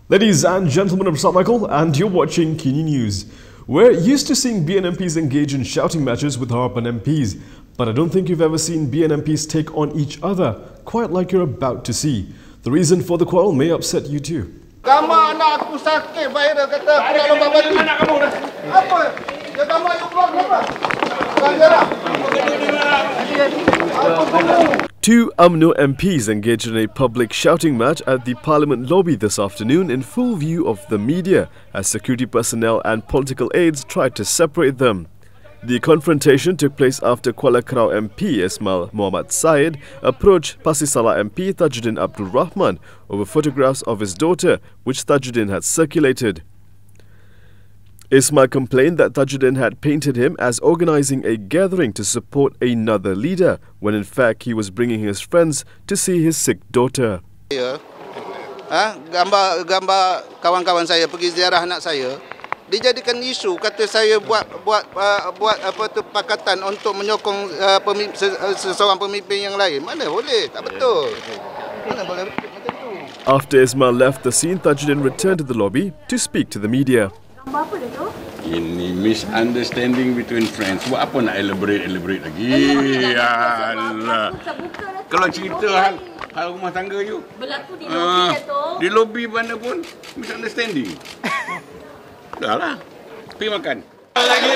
Ladies and gentlemen, I'm Michael and you're watching Kini News. We're used to seeing BN MPs engage in shouting matches with Rahman MPs, but I don't think you've ever seen BN MPs take on each other, quite like you're about to see. The reason for the quarrel may upset you too. Gambar anak aku sakit, viral kata aku nak lompat balik. Mana kamu dah? Apa? Dia gambar you keluar kenapa? Two Umno MPs engaged in a public shouting match at the Parliament lobby this afternoon in full view of the media as security personnel and political aides tried to separate them. The confrontation took place after Kuala Krau MP Ismail Muhammad approached Pasir Salak MP Tajuddin Abdul Rahman over photographs of his daughter which Tajuddin had circulated. Ismail complained that Tajuddin had painted him as organising a gathering to support another leader, when in fact he was bringing his friends to see his sick daughter. Gambar kawan-kawan saya pergi ziarah anak saya, dijadikan isu kata saya buat apa tu pakatan untuk menyokong seseorang pemimpin yang lain. Mana boleh, tak betul. Mana boleh macam tu. After Ismail left the scene, Tajuddin returned to the lobby to speak to the media. Apa dia tu? Ini misunderstanding between friends. Buat apa nak elaborate lagi? Alah. Kalau cerita hal rumah tangga you. Berlaku di lobi tu. Di lobi mana pun misunderstanding. Dahlah. Pergi makan. Lagi.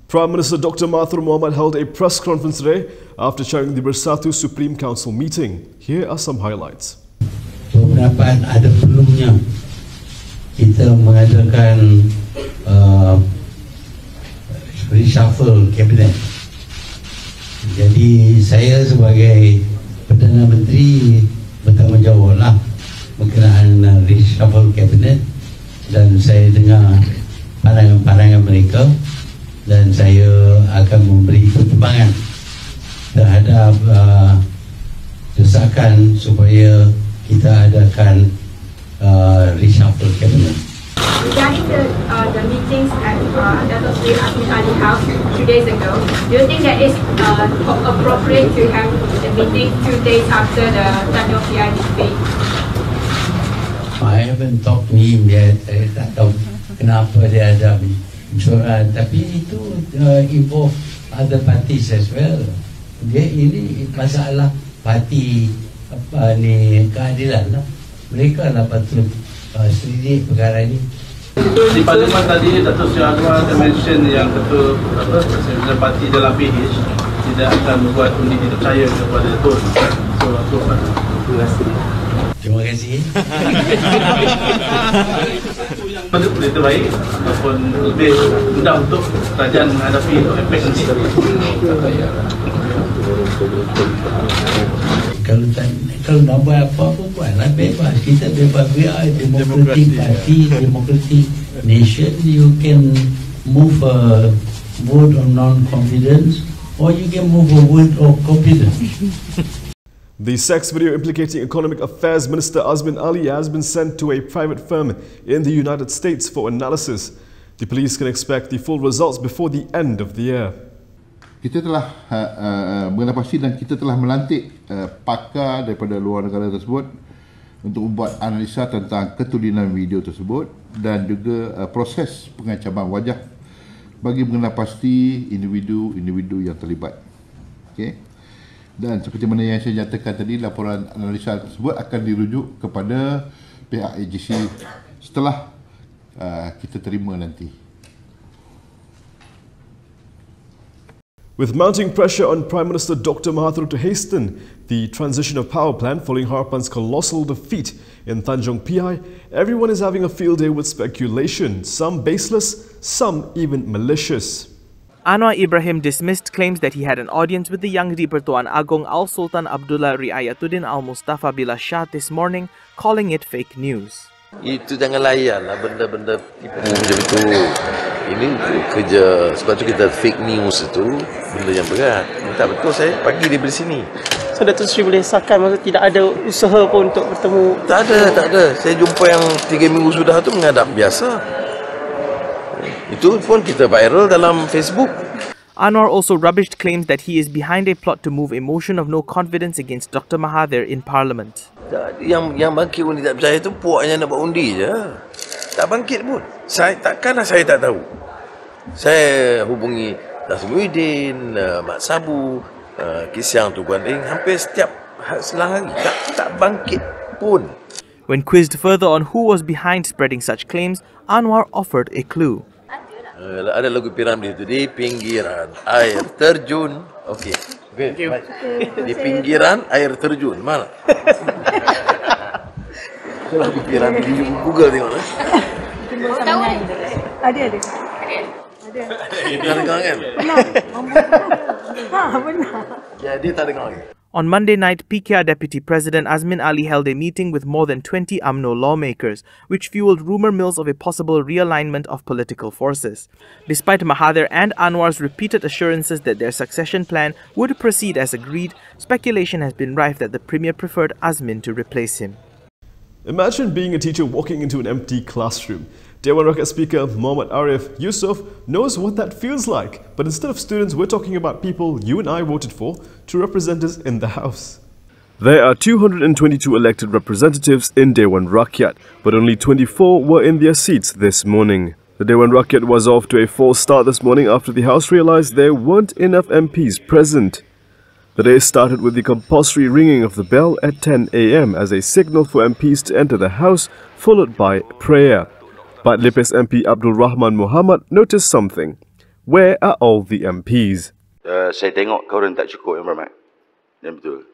Prime Minister Dr. Mohamed held a press conference today after chairing the Bersatu Supreme Council meeting. Here are some highlights. Pendapat ada perlunya kita mengadakan reshuffle kabinet. Jadi saya sebagai Perdana Menteri bertanggungjawablah berkenaan reshuffle kabinet dan saya dengar pandangan-pandangan mereka. Dan saya akan memberi pertimbangan terhadap desakan supaya kita adakan reshuffle cabinet. Regarding the meetings at Dato' Sri Ismail Ali House 2 days ago, do you think that it's appropriate to have the meeting 2 days after the Tanjung PI debate? I haven't talked to him yet. Saya tak tahu kenapa dia ada tapi itu involve other parties as well. Dia ini masalah parti ni keadilan lah. Mereka lah patut selidik perkara ini. Di Parlimen tadi Dato' Sri Ahmad mention yang ketua parti dalam PH tidak akan membuat undi tidak percaya kepada Tun. Terima kasih. Betul boleh terbaik ataupun lebih mudah untuk kerajaan menghadapi efek nanti. Kalau nak buat apa-apa buatlah, bebas. Kita bebas. We are a democratic party, democratic nation. You can move a vote of non-confidence or you can move a vote of confidence. The sex video implicating Economic Affairs Minister Azmin Ali has been sent to a private firm in the United States for analysis. The police can expect the full results before the end of the year. Kita telah mengenal pasti dan kita telah melantik pakar daripada luar negara tersebut untuk membuat analisa tentang ketulinan video tersebut dan juga proses pengancaman wajah bagi mengenal pasti individu yang terlibat. Okey. Dan seperti mana yang saya nyatakan tadi, laporan analisa tersebut akan dirujuk kepada pihak agensi setelah kita terima nanti. With mounting pressure on Prime Minister Dr. Mahathir to hasten the transition of power plan following Harapan's colossal defeat in Tanjung PI, everyone is having a field day with speculation, some baseless, some even malicious. Anwar Ibrahim dismissed claims that he had an audience with the Yang di-Pertuan Agong Al-Sultan Abdullah Riayatuddin Al-Mustafa Billah Shah this morning, calling it fake news. Itu jangan layan lah benda-benda tipu macam itu. Ini kerja, sebab tu kita fake news itu benda yang berat. Tak betul, saya pagi daripada sini. So Dato' Sri boleh sahkan maksud tidak ada usaha pun untuk bertemu? Tak ada. Saya jumpa yang 3 minggu sudah tu menghadap biasa. Itu pun kita viral dalam Facebook. Anwar also rubbished claims that he is behind a plot to move a motion of no confidence against Dr. Mahathir in Parliament. Yang bangkit undi tak percaya tu puaknya nak buat undi je. Tak bangkit pun. Takkanlah saya tak tahu. Saya hubungi Tajuddin, Mak Sabu, Kisiang tu Guanding hampir setiap selang hari tak bangkit pun. When quizzed further on who was behind spreading such claims, Anwar offered a clue. Ada lagu Piramli itu di pinggiran air terjun. Okey. Baik. Di pinggiran air terjun mana? Lagu Piramli di Google tengoklah. Ada. Tak dengar kan? Benar. Jadi tak dengar lagi. On Monday night, PKR Deputy President Azmin Ali held a meeting with more than 20 UMNO lawmakers, which fueled rumour mills of a possible realignment of political forces. Despite Mahathir and Anwar's repeated assurances that their succession plan would proceed as agreed, speculation has been rife that the Premier preferred Azmin to replace him. Imagine being a teacher walking into an empty classroom. Dewan Rakyat Speaker Mohamed Yusuf knows what that feels like. But instead of students, we're talking about people you and I voted for to represent us in the House. There are 222 elected representatives in Dewan Rakyat, but only 24 were in their seats this morning. The Dewan Rakyat was off to a false start this morning after the House realised there weren't enough MPs present. The day started with the compulsory ringing of the bell at 10 AM as a signal for MPs to enter the House, followed by prayer. But Lipis MP Abdul Rahman Mohamed noticed something. Where are all the MPs? Saya tengok korang tak cukup yang ramai. Yang betul.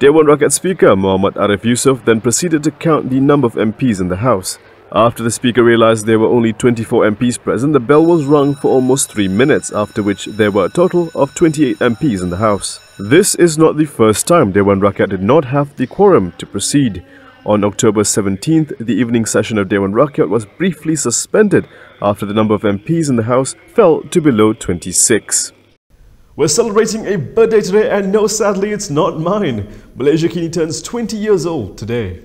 Dewan Rakyat Speaker Mohamed Yusuf then proceeded to count the number of MPs in the House. After the Speaker realised there were only 24 MPs present, the bell was rung for almost 3 minutes, after which there were a total of 28 MPs in the House. This is not the first time Dewan Rakyat did not have the quorum to proceed. On October 17th, the evening session of Dewan Rakyat was briefly suspended after the number of MPs in the House fell to below 26. We're celebrating a birthday today, and no, sadly, it's not mine. Malaysia Kini turns 20 years old today.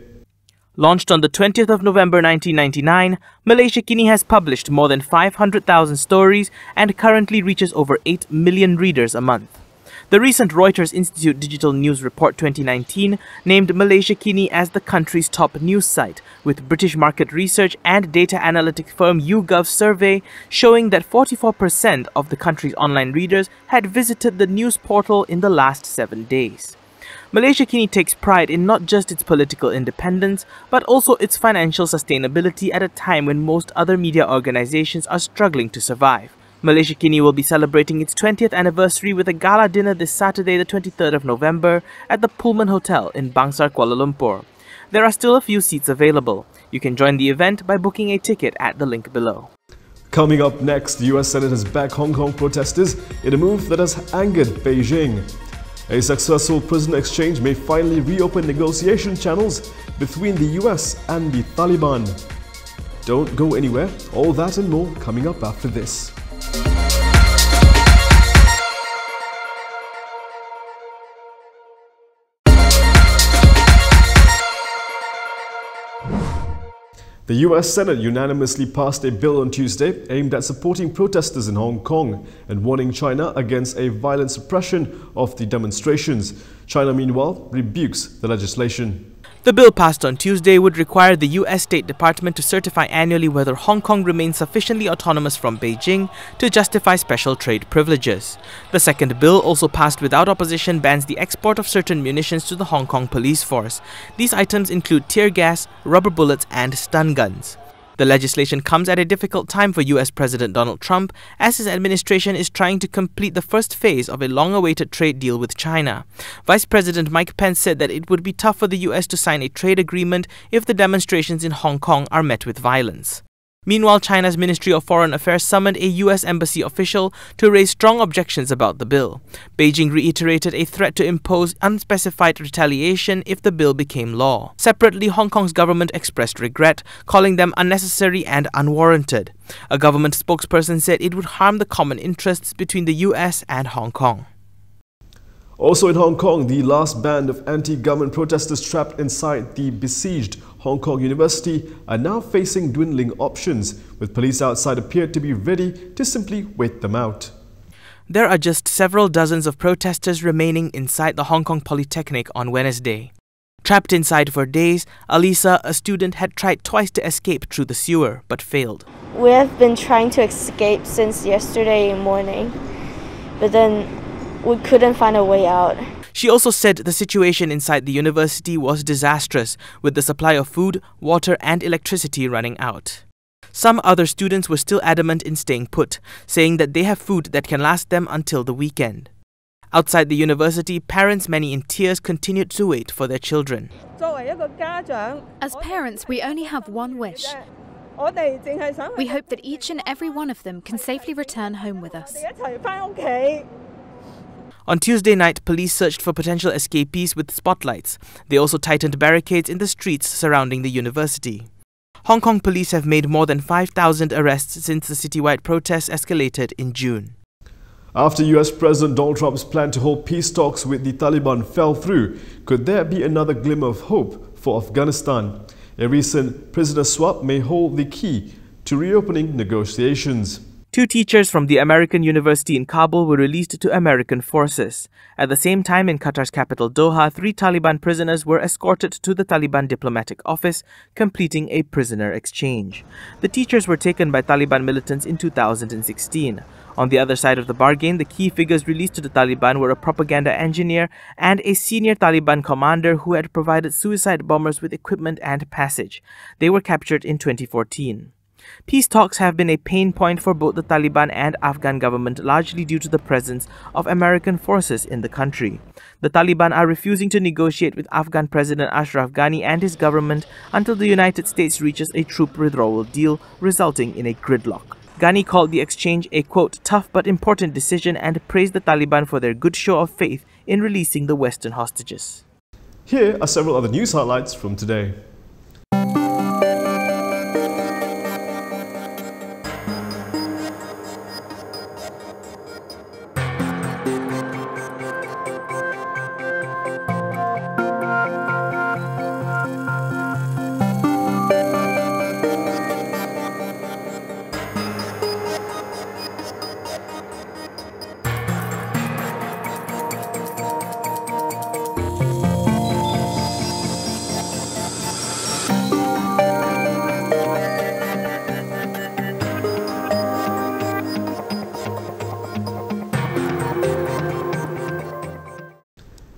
Launched on the 20th of November 1999, Malaysia Kini has published more than 500,000 stories and currently reaches over 8 million readers a month. The recent Reuters Institute Digital News Report 2019 named Malaysia Kini as the country's top news site, with British market research and data analytic firm YouGov's survey showing that 44% of the country's online readers had visited the news portal in the last 7 days. Malaysia Kini takes pride in not just its political independence, but also its financial sustainability at a time when most other media organizations are struggling to survive. Malaysia Kini will be celebrating its 20th anniversary with a gala dinner this Saturday, the 23rd of November, at the Pullman Hotel in Bangsar, Kuala Lumpur. There are still a few seats available. You can join the event by booking a ticket at the link below. Coming up next, the US Senate has backed Hong Kong protesters in a move that has angered Beijing. A successful prisoner exchange may finally reopen negotiation channels between the US and the Taliban. Don't go anywhere, all that and more coming up after this. The US Senate unanimously passed a bill on Tuesday aimed at supporting protesters in Hong Kong and warning China against a violent suppression of the demonstrations. China, meanwhile, rebukes the legislation. The bill passed on Tuesday would require the US State Department to certify annually whether Hong Kong remains sufficiently autonomous from Beijing to justify special trade privileges. The second bill, also passed without opposition, bans the export of certain munitions to the Hong Kong police force. These items include tear gas, rubber bullets and stun guns. The legislation comes at a difficult time for US President Donald Trump, as his administration is trying to complete the first phase of a long-awaited trade deal with China. Vice President Mike Pence said that it would be tough for the US to sign a trade agreement if the demonstrations in Hong Kong are met with violence. Meanwhile, China's Ministry of Foreign Affairs summoned a US embassy official to raise strong objections about the bill. Beijing reiterated a threat to impose unspecified retaliation if the bill became law. Separately, Hong Kong's government expressed regret, calling them unnecessary and unwarranted. A government spokesperson said it would harm the common interests between the US and Hong Kong. Also in Hong Kong, the last band of anti-government protesters trapped inside the besieged Hong Kong University are now facing dwindling options, with police outside appeared to be ready to simply wait them out. There are just several dozens of protesters remaining inside the Hong Kong Polytechnic on Wednesday. Trapped inside for days, Alisa, a student, had tried twice to escape through the sewer but failed. We have been trying to escape since yesterday morning, but then we couldn't find a way out. She also said the situation inside the university was disastrous, with the supply of food, water and electricity running out. Some other students were still adamant in staying put, saying that they have food that can last them until the weekend. Outside the university, parents, many in tears, continued to wait for their children. As parents, we only have one wish. We hope that each and every one of them can safely return home with us. On Tuesday night, police searched for potential escapees with spotlights. They also tightened barricades in the streets surrounding the university. Hong Kong police have made more than 5,000 arrests since the citywide protests escalated in June. After US President Donald Trump's plan to hold peace talks with the Taliban fell through, could there be another glimmer of hope for Afghanistan? A recent prisoner swap may hold the key to reopening negotiations. 2 teachers from the American University in Kabul were released to American forces. At the same time, in Qatar's capital Doha, 3 Taliban prisoners were escorted to the Taliban diplomatic office, completing a prisoner exchange. The teachers were taken by Taliban militants in 2016. On the other side of the bargain, the key figures released to the Taliban were a propaganda engineer and a senior Taliban commander who had provided suicide bombers with equipment and passage. They were captured in 2014. Peace talks have been a pain point for both the Taliban and Afghan government, largely due to the presence of American forces in the country. The Taliban are refusing to negotiate with Afghan President Ashraf Ghani and his government until the United States reaches a troop withdrawal deal, resulting in a gridlock. Ghani called the exchange a, quote, tough but important decision and praised the Taliban for their good show of faith in releasing the Western hostages. Here are several other news highlights from today.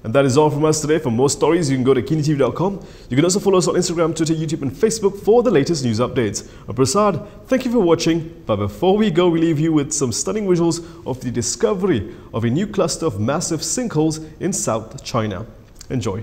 And that is all from us today. For more stories, you can go to KiniTV.com. You can also follow us on Instagram, Twitter, YouTube and Facebook for the latest news updates. I'm Prasad, thank you for watching. But before we go, we leave you with some stunning visuals of the discovery of a new cluster of massive sinkholes in South China. Enjoy.